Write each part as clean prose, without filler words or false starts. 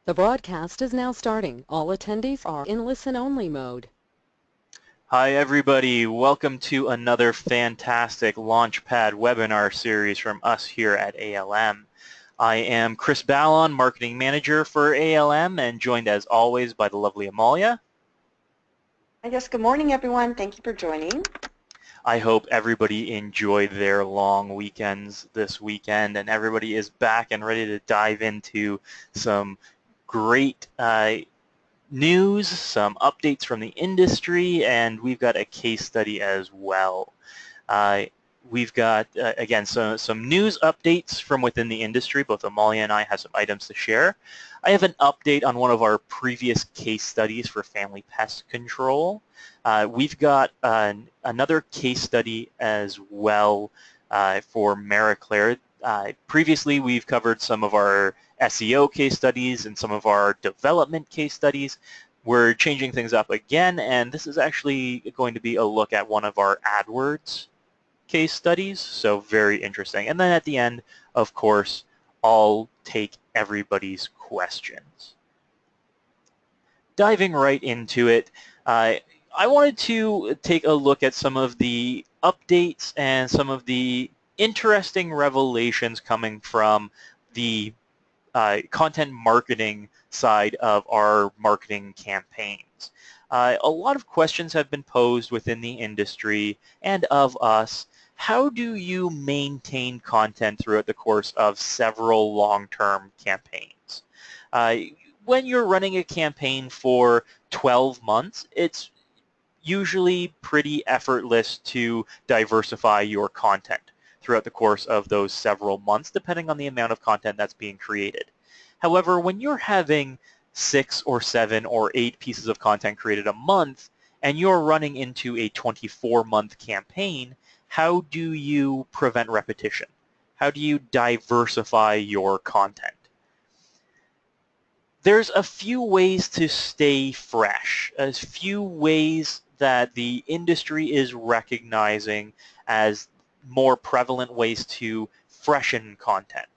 The broadcast is now starting. All attendees are in listen-only mode. Hi everybody, welcome to another fantastic Launchpad webinar series from us here at ALM. I am Chris Ballon, Marketing Manager for ALM, and joined as always by the lovely Amalia. Yes, good morning everyone. Thank you for joining. I hope everybody enjoyed their long weekends this weekend and everybody is back and ready to dive into some great news, some updates from the industry, and we've got a case study as well. We've got, again, some news updates from within the industry. Both Amalia and I have some items to share. I have an update on one of our previous case studies for family pest control. We've got another case study as well for Mariclaire. Previously, we've covered some of our SEO case studies and some of our development case studies. We're changing things up again, and this is actually going to be a look at one of our AdWords case studies, so very interesting. And then at the end, of course, I'll take everybody's questions. Diving right into it, I wanted to take a look at some of the updates and some of the interesting revelations coming from the content marketing side of our marketing campaigns. A lot of questions have been posed within the industry and of us. How do you maintain content throughout the course of several long-term campaigns? When you're running a campaign for 12 months, it's usually pretty effortless to diversify your content throughout the course of those several months, depending on the amount of content that's being created. However, when you're having 6 or 7 or 8 pieces of content created a month, and you're running into a 24-month campaign, how do you prevent repetition? How do you diversify your content? There's a few ways to stay fresh, a few ways that the industry is recognizing as more prevalent ways to freshen content.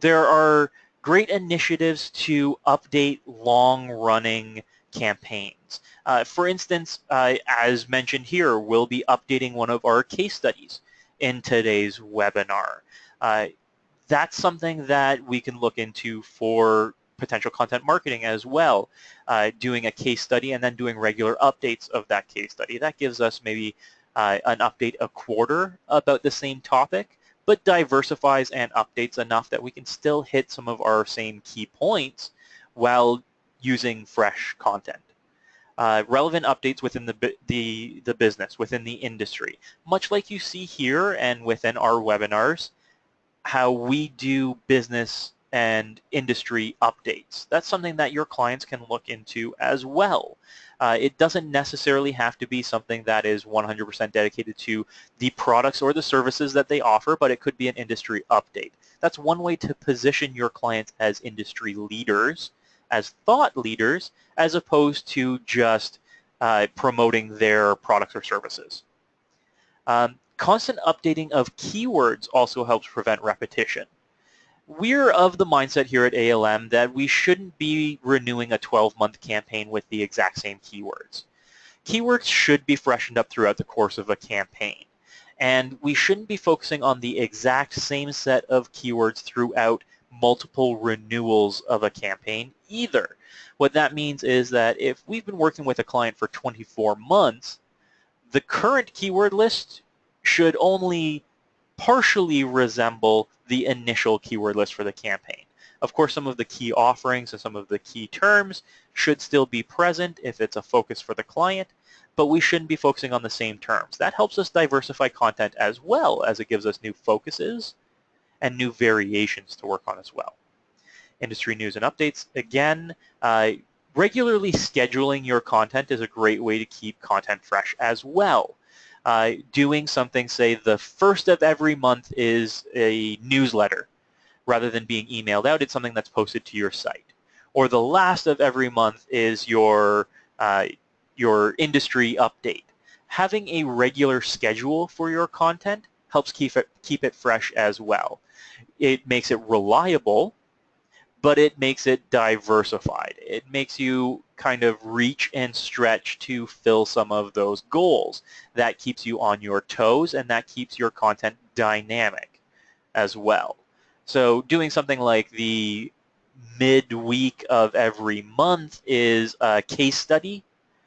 There are great initiatives to update long-running campaigns. For instance, as mentioned here, we'll be updating one of our case studies in today's webinar. That's something that we can look into for potential content marketing as well, doing a case study and then doing regular updates of that case study. That gives us maybe an update a quarter about the same topic, but diversifies and updates enough that we can still hit some of our same key points while using fresh content. Relevant updates within the business, within the industry. Much like you see here and within our webinars, how we do business and industry updates. That's something that your clients can look into as well. It doesn't necessarily have to be something that is 100% dedicated to the products or the services that they offer, but it could be an industry update. That's one way to position your clients as industry leaders, as thought leaders, as opposed to just promoting their products or services. Constant updating of keywords also helps prevent repetition. We're of the mindset here at ALM that we shouldn't be renewing a 12-month campaign with the exact same keywords. Keywords should be freshened up throughout the course of a campaign. And we shouldn't be focusing on the exact same set of keywords throughout multiple renewals of a campaign either. What that means is that if we've been working with a client for 24 months, the current keyword list should only partially resemble the initial keyword list for the campaign. Of course, some of the key offerings and some of the key terms should still be present if it's a focus for the client, but we shouldn't be focusing on the same terms. That helps us diversify content as well as it gives us new focuses and new variations to work on as well. Industry news and updates. Again, regularly scheduling your content is a great way to keep content fresh as well. Doing something, say the first of every month is a newsletter rather than being emailed out, it's something that's posted to your site. Or the last of every month is your industry update. Having a regular schedule for your content helps keep it fresh as well. It makes it reliable, but it makes it diversified. It makes you kind of reach and stretch to fill some of those goals. That keeps you on your toes, and that keeps your content dynamic as well. So doing something like the midweek of every month is a case study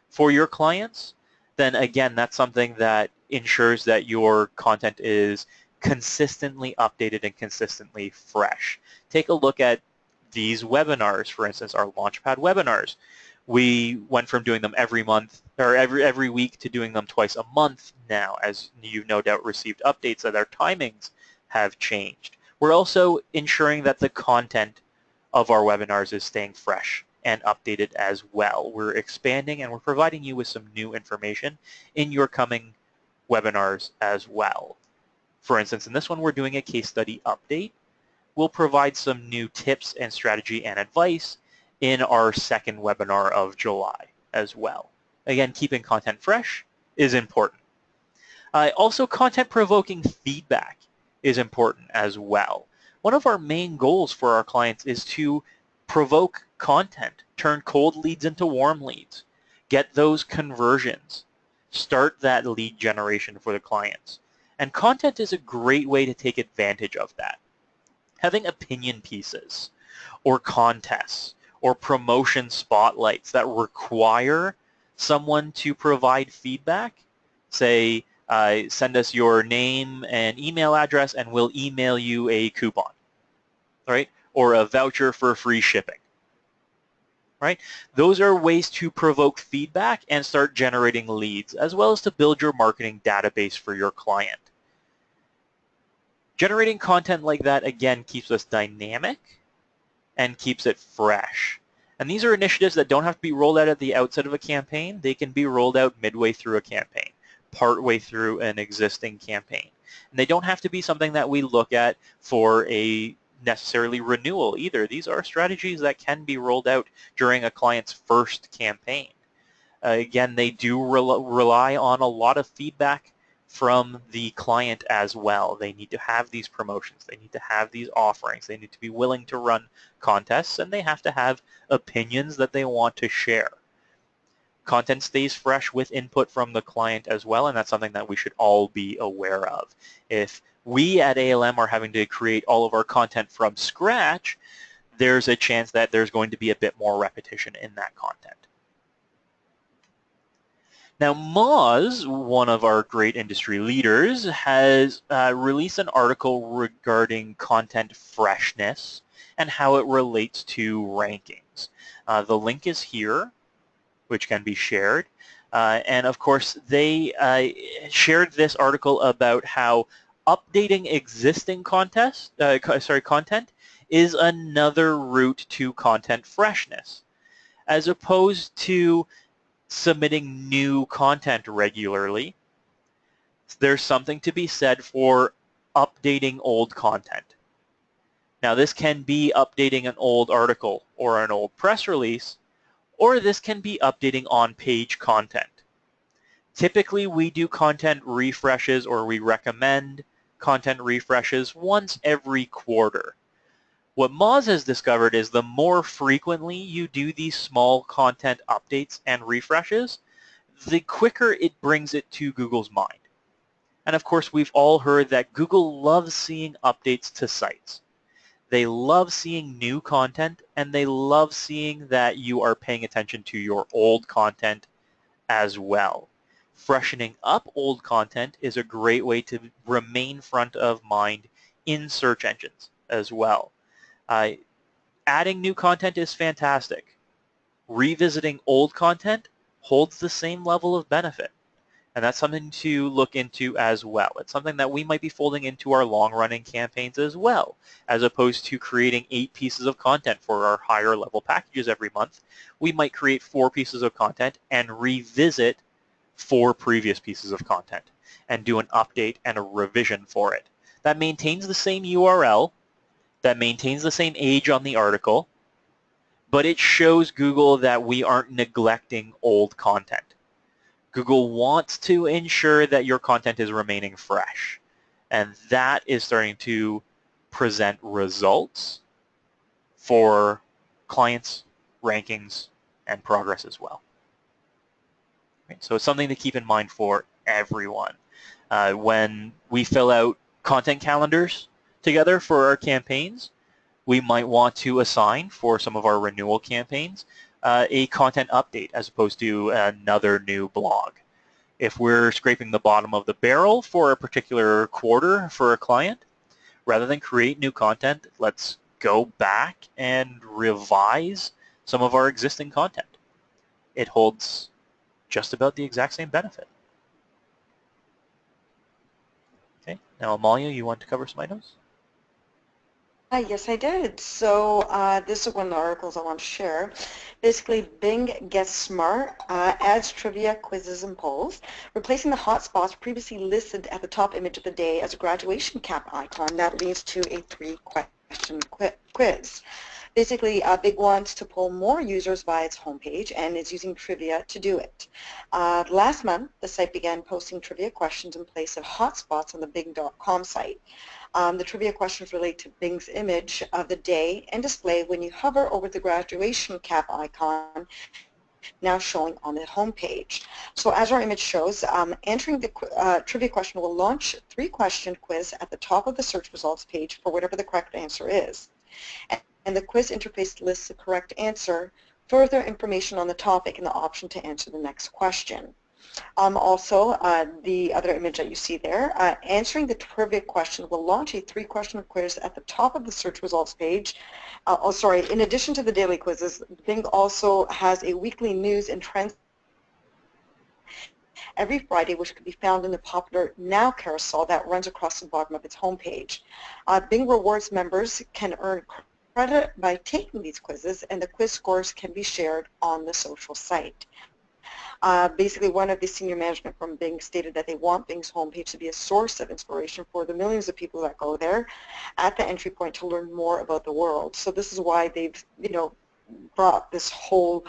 for your clients, then again, that's something that ensures that your content is consistently updated and consistently fresh. Take a look at these webinars, for instance, our Launchpad webinars. We went from doing them every month or every week to doing them twice a month now, as you've no doubt received updates that our timings have changed. We're also ensuring that the content of our webinars is staying fresh and updated as well. We're expanding and we're providing you with some new information in your coming webinars as well. For instance, in this one, we're doing a case study update. We'll provide some new tips and strategy and advice in our second webinar of July as well. Again, keeping content fresh is important. Also, content-provoking feedback is important as well. One of our main goals for our clients is to provoke content, turn cold leads into warm leads, get those conversions, start that lead generation for the clients. And content is a great way to take advantage of that. Having opinion pieces or contests or promotion spotlights that require someone to provide feedback, say, send us your name and email address and we'll email you a coupon, right? Or a voucher for free shipping, right? Those are ways to provoke feedback and start generating leads, as well as to build your marketing database for your client. Generating content like that, again, keeps us dynamic and keeps it fresh. And these are initiatives that don't have to be rolled out at the outset of a campaign. They can be rolled out midway through a campaign, partway through an existing campaign. And they don't have to be something that we look at for a necessarily renewal either. These are strategies that can be rolled out during a client's first campaign. Again, they do rely on a lot of feedback from the client as well. They need to have these promotions. They need to have these offerings. They need to be willing to run contests, and they have to have opinions that they want to share. Content stays fresh with input from the client as well, and that's something that we should all be aware of. If we at ALM are having to create all of our content from scratch, there's a chance that there's going to be a bit more repetition in that content. Now, Moz, one of our great industry leaders, has released an article regarding content freshness and how it relates to rankings. The link is here, which can be shared. And of course, they shared this article about how updating existing content is another route to content freshness, as opposed to submitting new content regularly. There's something to be said for updating old content. Now, this can be updating an old article or an old press release, or this can be updating on-page content. Typically, we do content refreshes, or we recommend content refreshes once every quarter. What Moz has discovered is the more frequently you do these small content updates and refreshes, the quicker it brings it to Google's mind. And of course, we've all heard that Google loves seeing updates to sites. They love seeing new content, and they love seeing that you are paying attention to your old content as well. Freshening up old content is a great way to remain front of mind in search engines as well. Adding new content is fantastic. Revisiting old content holds the same level of benefit, and that's something to look into as well. It's something that we might be folding into our long-running campaigns as well, as opposed to creating 8 pieces of content for our higher level packages every month. We might create 4 pieces of content and revisit 4 previous pieces of content and do an update and a revision for it. That maintains the same URL, that maintains the same age on the article, but it shows Google that we aren't neglecting old content. Google wants to ensure that your content is remaining fresh, and that is starting to present results for clients, rankings, and progress as well. Right? So it's something to keep in mind for everyone. When we fill out content calendars together for our campaigns, we might want to assign for some of our renewal campaigns a content update as opposed to another new blog. If we're scraping the bottom of the barrel for a particular quarter for a client, rather than create new content, let's go back and revise some of our existing content. It holds just about the exact same benefit. Okay, now Amalia, you want to cover some items? Yes, I did. So this is one of the articles I want to share. Basically, Bing gets smart, adds trivia, quizzes, and polls, replacing the hotspots previously listed at the top image of the day as a graduation cap icon that leads to a 3-question quiz. Basically, Bing wants to pull more users via its homepage and is using trivia to do it. Last month, the site began posting trivia questions in place of hotspots on the Bing.com site. The trivia questions relate to Bing's image of the day and display when you hover over the graduation cap icon now showing on the homepage. So as our image shows, answering the trivia question will launch a 3-question quiz at the top of the search results page for whatever the correct answer is. And the quiz interface lists the correct answer, further information on the topic, and the option to answer the next question. Also, the other image that you see there, answering the trivia question will launch a 3-question quiz at the top of the search results page. In addition to the daily quizzes, Bing also has a weekly news and trends every Friday, which can be found in the popular Now carousel that runs across the bottom of its homepage. Bing Rewards members can earn credit by taking these quizzes, and the quiz scores can be shared on the social site. Basically, one of the senior management from Bing stated that they want Bing's homepage to be a source of inspiration for the millions of people that go there at the entry point to learn more about the world. So this is why they've, brought this whole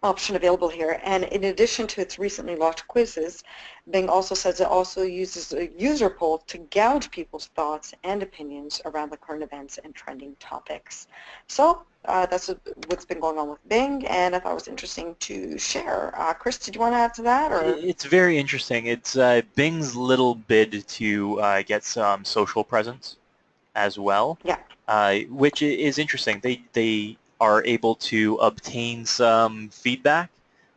option available here. And in addition to its recently launched quizzes, Bing also says it also uses a user poll to gauge people's thoughts and opinions around the current events and trending topics. So that's what's been going on with Bing, and I thought it was interesting to share. Chris, did you want to add to that? Or? It's very interesting. It's Bing's little bid to get some social presence as well, which is interesting. They are able to obtain some feedback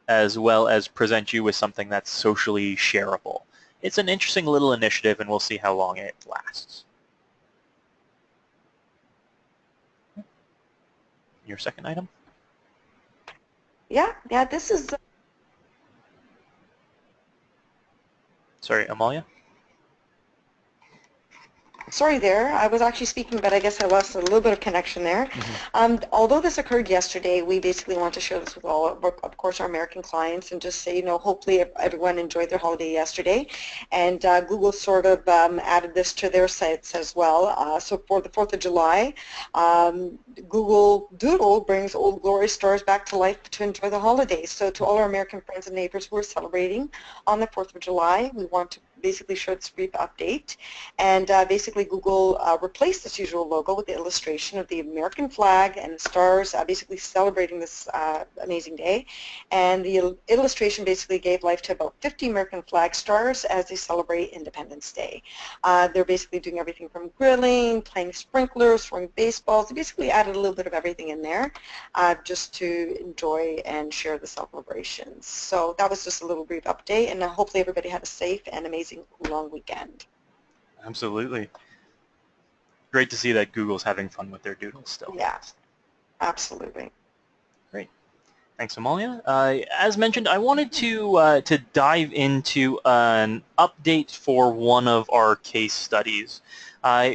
as well as present you with something that's socially shareable. It's an interesting little initiative, and we'll see how long it lasts. Your second item? Yeah, this is... Sorry, Amalia? Sorry there, I was actually speaking, but I guess I lost a little bit of connection there. Although this occurred yesterday, we basically want to share this with all, of course, our American clients, and just say, hopefully everyone enjoyed their holiday yesterday. And Google sort of added this to their sites as well. So for the 4th of July, Google Doodle brings old glory stories back to life to enjoy the holidays. So to all our American friends and neighbors who are celebrating on the 4th of July, we want to basically show this brief update. And basically Google replaced its usual logo with the illustration of the American flag and the stars basically celebrating this amazing day. And the illustration basically gave life to about 50 American flag stars as they celebrate Independence Day. They're basically doing everything from grilling, playing sprinklers, throwing baseballs. They basically added a little bit of everything in there just to enjoy and share the celebrations. So that was just a little brief update, and hopefully everybody had a safe and amazing long weekend. Absolutely. Great to see that Google's having fun with their doodles still. Yeah, absolutely. Great. Thanks, Amalia. As mentioned, I wanted to dive into an update for one of our case studies.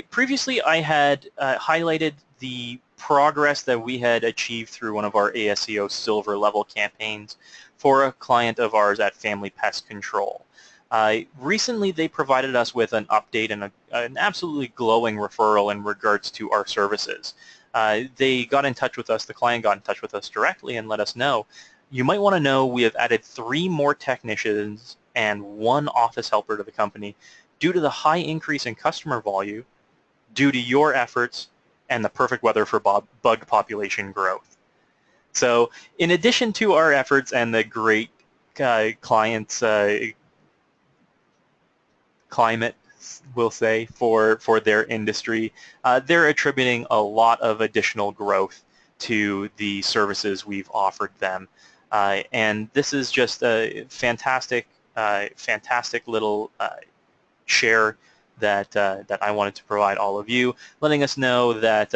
Previously, I had highlighted the progress that we had achieved through one of our ASEO silver level campaigns for a client of ours at Family Pest Control. Recently, they provided us with an update and an absolutely glowing referral in regards to our services. They got in touch with us, the client got in touch with us directly and let us know, you might want to know we have added 3 more technicians and 1 office helper to the company due to the high increase in customer volume, due to your efforts, and the perfect weather for bug population growth. So in addition to our efforts and the great clients climate, we'll say, for their industry, they're attributing a lot of additional growth to the services we've offered them. And this is just a fantastic, fantastic little share that I wanted to provide all of you, letting us know that,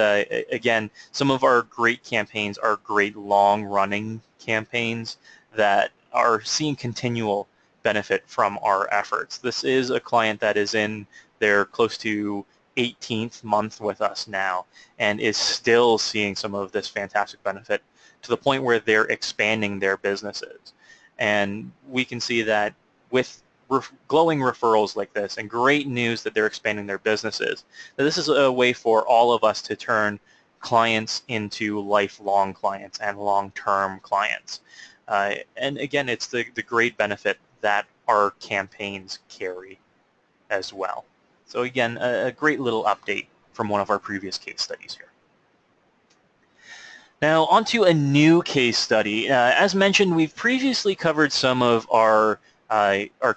again, some of our great campaigns are great long-running campaigns that are seeing continual benefit from our efforts. This is a client that is in their close to 18th month with us now and is still seeing some of this fantastic benefit to the point where they're expanding their businesses. And we can see that with glowing referrals like this and great news that they're expanding their businesses, that this is a way for all of us to turn clients into lifelong clients and long-term clients. And again, it's the great benefit that our campaigns carry as well. So again, a great little update from one of our previous case studies here. Now onto a new case study. As mentioned, we've previously covered some of our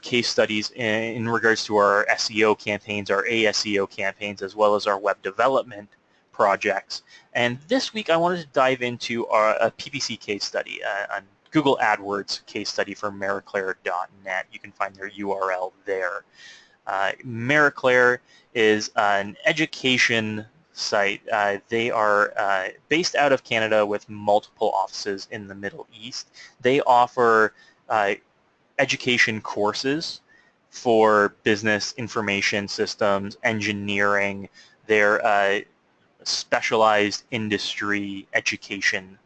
case studies in regards to our SEO campaigns, our ASEO campaigns, as well as our web development projects. And this week I wanted to dive into a PPC case study, a Google AdWords case study for Marie-Claire.net. You can find their URL there. Marie-Claire is an education site. They are based out of Canada with multiple offices in the Middle East. They offer education courses for business information systems, engineering. They're specialized industry education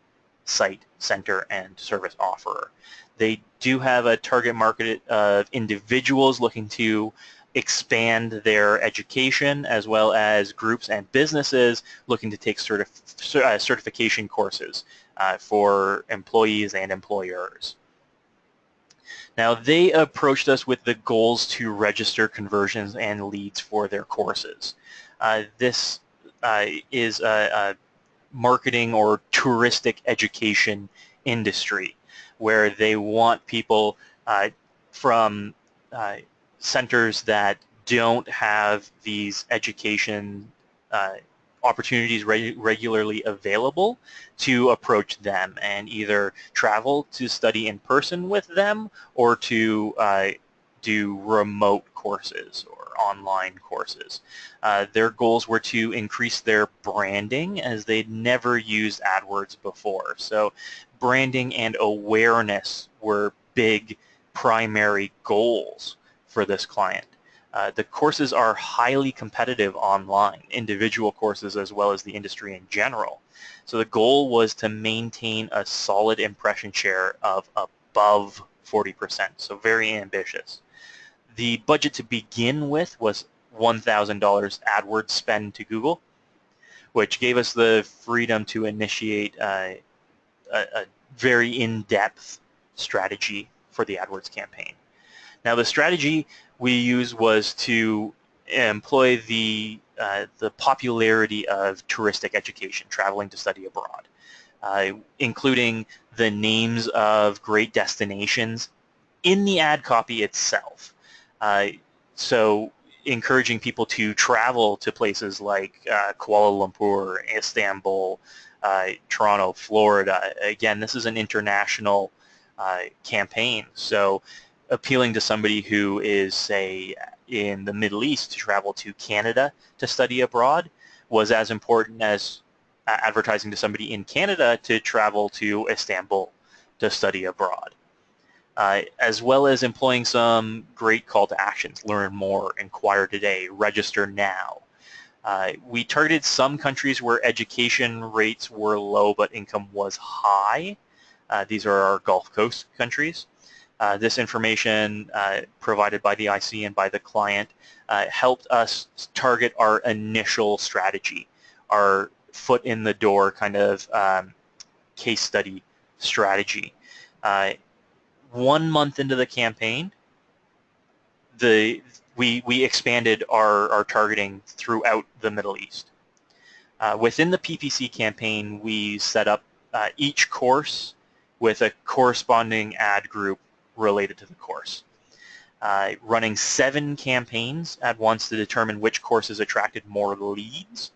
site, center, and service offerer. They do have a target market of individuals looking to expand their education, as well as groups and businesses looking to take certification courses for employees and employers. Now, they approached us with the goals to register conversions and leads for their courses. This is a marketing or touristic education industry where they want people from centers that don't have these education opportunities regularly available to approach them and either travel to study in person with them or to do remote courses or online courses. Their goals were to increase their branding as they'd never used AdWords before. So branding and awareness were big primary goals for this client. The courses are highly competitive online, individual courses as well as the industry in general. So the goal was to maintain a solid impression share of above 40%, so very ambitious. The budget to begin with was $1,000 AdWords spend to Google, which gave us the freedom to initiate a very in-depth strategy for the AdWords campaign. Now, the strategy we used was to employ the popularity of touristic education, traveling to study abroad, including the names of great destinations in the ad copy itself. So encouraging people to travel to places like Kuala Lumpur, Istanbul, Toronto, Florida. Again, this is an international campaign, so appealing to somebody who is, say, in the Middle East to travel to Canada to study abroad was as important as advertising to somebody in Canada to travel to Istanbul to study abroad. As well as employing some great call to actions: learn more, inquire today, register now. We targeted some countries where education rates were low but income was high. These are our Gulf Coast countries. This information provided by the IC and by the client helped us target our initial strategy, our foot in the door kind of case study strategy. 1 month into the campaign, we expanded our targeting throughout the Middle East. Within the PPC campaign, we set up each course with a corresponding ad group related to the course. Running 7 campaigns at once to determine which courses attracted more leads.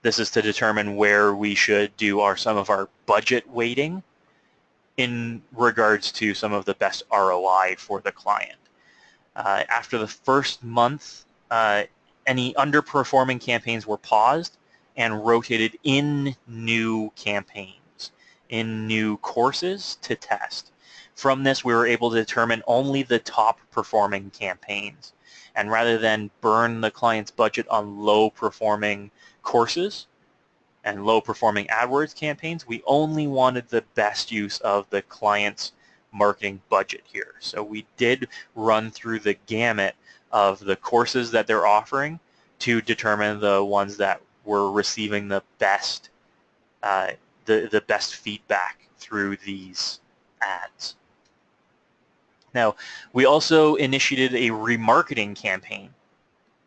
This is to determine where we should do some of our budget weighting in regards to some of the best ROI for the client. After the first month, any underperforming campaigns were paused and rotated in new campaigns, in new courses to test. From this, we were able to determine only the top performing campaigns. And rather than burn the client's budget on low performing courses and low performing AdWords campaigns, we only wanted the best use of the client's marketing budget here. So we did run through the gamut of the courses that they're offering to determine the ones that were receiving the best the best feedback through these ads. Now, we also initiated a remarketing campaign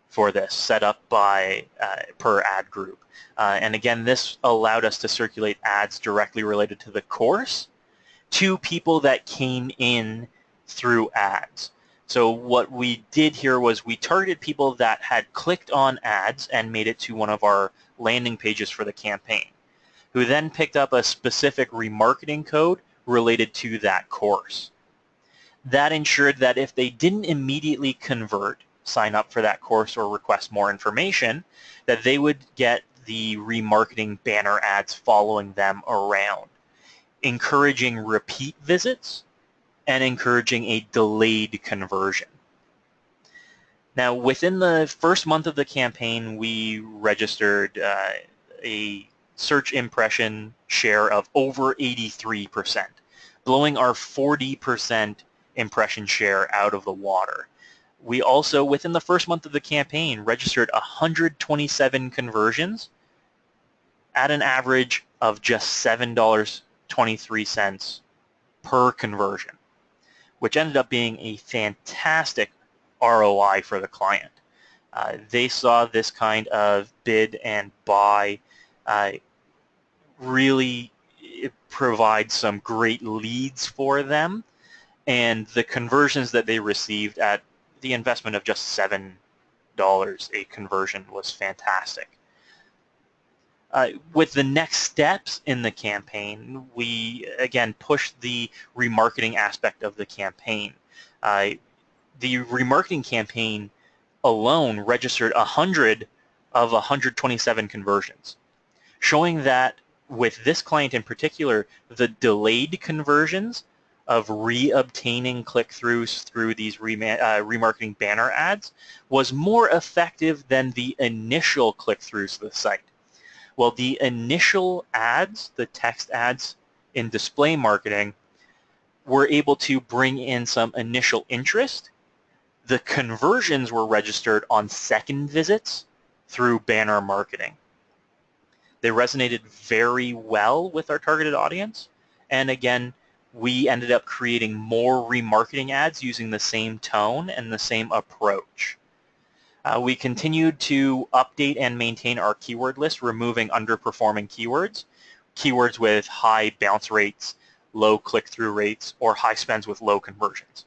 for this, set up by per ad group. And again, this allowed us to circulate ads directly related to the course to people that came in through ads. So what we did here was we targeted people that had clicked on ads and made it to one of our landing pages for the campaign, who then picked up a specific remarketing code related to that course. That ensured that if they didn't immediately convert, sign up for that course or request more information, that they would get the remarketing banner ads following them around, encouraging repeat visits and encouraging a delayed conversion. Now, within the first month of the campaign, we registered a search impression share of over 83%, blowing our 40% impression share out of the water. We also, within the first month of the campaign, registered 127 conversions at an average of just $7.23 per conversion, which ended up being a fantastic ROI for the client. They saw this kind of bid and buy really provide some great leads for them, and the conversions that they received at the investment of just $7 a conversion was fantastic. With the next steps in the campaign, we again pushed the remarketing aspect of the campaign. The remarketing campaign alone registered 100 of 127 conversions, showing that with this client in particular, the delayed conversions of re-obtaining click-throughs through these remarketing banner ads was more effective than the initial click-throughs to the site. Well, the initial ads, the text ads in display marketing, were able to bring in some initial interest. The conversions were registered on second visits through banner marketing. They resonated very well with our targeted audience, and again, we ended up creating more remarketing ads using the same tone and the same approach. We continued to update and maintain our keyword list, removing underperforming keywords, keywords with high bounce rates, low click-through rates, or high spends with low conversions.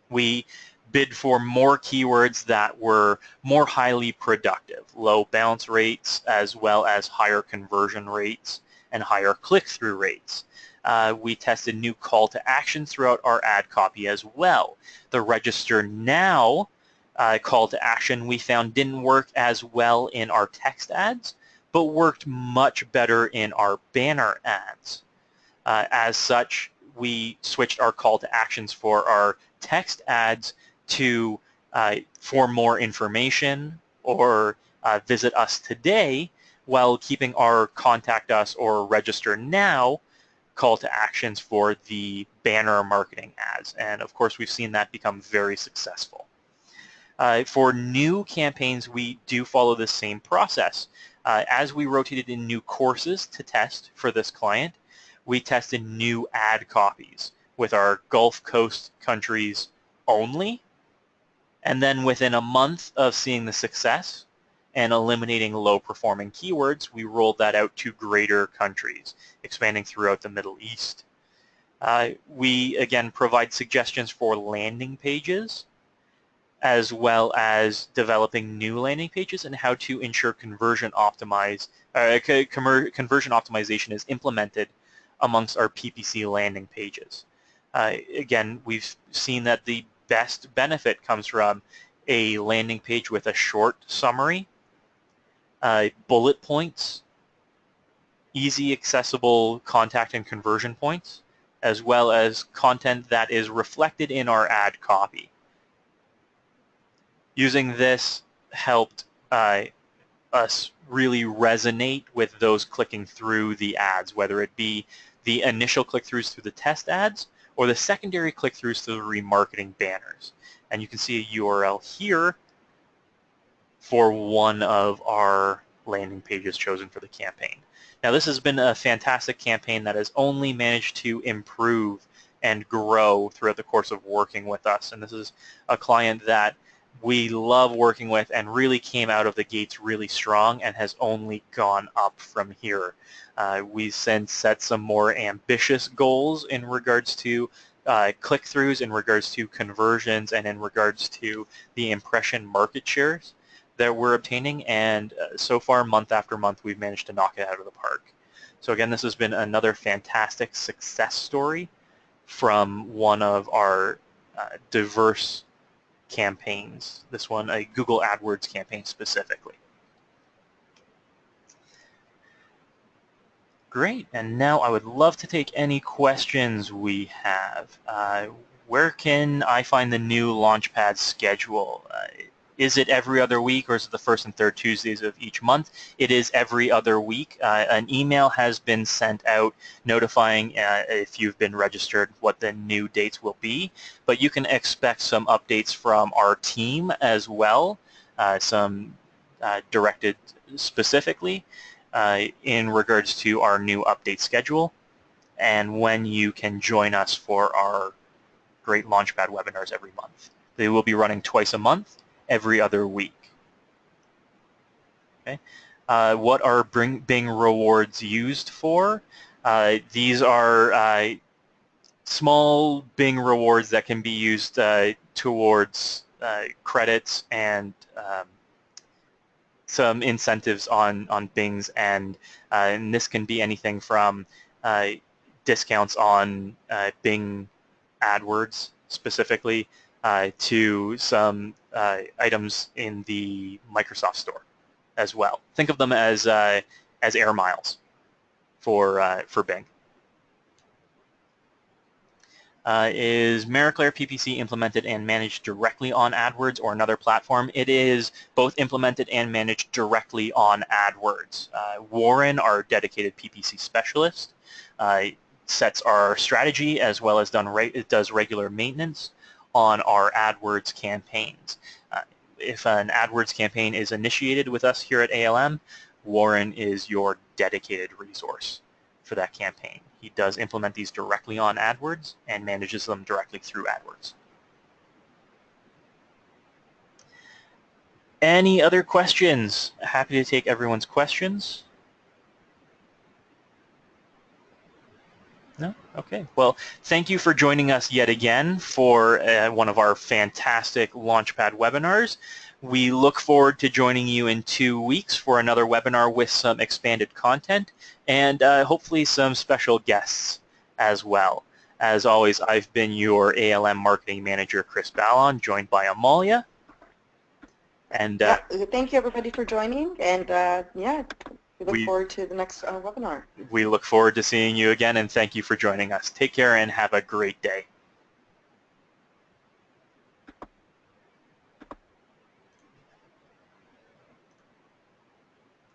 We bid for more keywords that were more highly productive, low bounce rates as well as higher conversion rates and higher click-through rates. We tested new call to action throughout our ad copy as well. The register now call to action we found didn't work as well in our text ads, but worked much better in our banner ads. As such, we switched our call to actions for our text ads to for more information or visit us today, while keeping our contact us or register now call to actions for the banner marketing ads. And of course, we've seen that become very successful. For new campaigns, we do follow the same process. As we rotated in new courses to test for this client, we tested new ad copies with our Gulf Coast countries only. And then within a month of seeing the success, and eliminating low-performing keywords, we rolled that out to greater countries, expanding throughout the Middle East. We, again, provide suggestions for landing pages, as well as developing new landing pages and how to ensure conversion optimization is implemented amongst our PPC landing pages. Again, we've seen that the best benefit comes from a landing page with a short summary, bullet points, easy accessible contact and conversion points, as well as content that is reflected in our ad copy. Using this helped us really resonate with those clicking through the ads, whether it be the initial click-throughs through the test ads or the secondary click-throughs through the remarketing banners. And you can see a URL here for one of our landing pages chosen for the campaign. Now, this has been a fantastic campaign that has only managed to improve and grow throughout the course of working with us. And this is a client that we love working with and really came out of the gates really strong and has only gone up from here. We've since set some more ambitious goals in regards to click-throughs, in regards to conversions, and in regards to the impression market shares that we're obtaining, and so far, month after month, we've managed to knock it out of the park. So again, this has been another fantastic success story from one of our diverse campaigns. This one, a Google AdWords campaign specifically. Great, and now I would love to take any questions we have. Where can I find the new Launchpad schedule? Is it every other week, or is it the first and third Tuesdays of each month? It is every other week. An email has been sent out notifying if you've been registered what the new dates will be, but you can expect some updates from our team as well, some directed specifically in regards to our new update schedule and when you can join us for our great Launchpad webinars every month. They will be running twice a month, every other week. Okay. What are Bing rewards used for? These are small Bing rewards that can be used towards credits and some incentives on Bing's end. And this can be anything from discounts on Bing AdWords specifically, to some items in the Microsoft Store as well. Think of them as air miles for Bing. Is Mariclaire PPC implemented and managed directly on AdWords or another platform? It is both implemented and managed directly on AdWords. Warren, our dedicated PPC specialist, sets our strategy as well as does regular maintenance on our AdWords campaigns. If an AdWords campaign is initiated with us here at ALM, Warren is your dedicated resource for that campaign. He does implement these directly on AdWords and manages them directly through AdWords. Any other questions? Happy to take everyone's questions. No? Okay. Well, thank you for joining us yet again for one of our fantastic Launchpad webinars. We look forward to joining you in 2 weeks for another webinar with some expanded content and hopefully some special guests as well. As always, I've been your ALM Marketing Manager, Chris Ballon, joined by Amalia. And thank you, everybody, for joining. And yeah, we look forward to the next webinar. We look forward to seeing you again, and thank you for joining us. Take care and have a great day.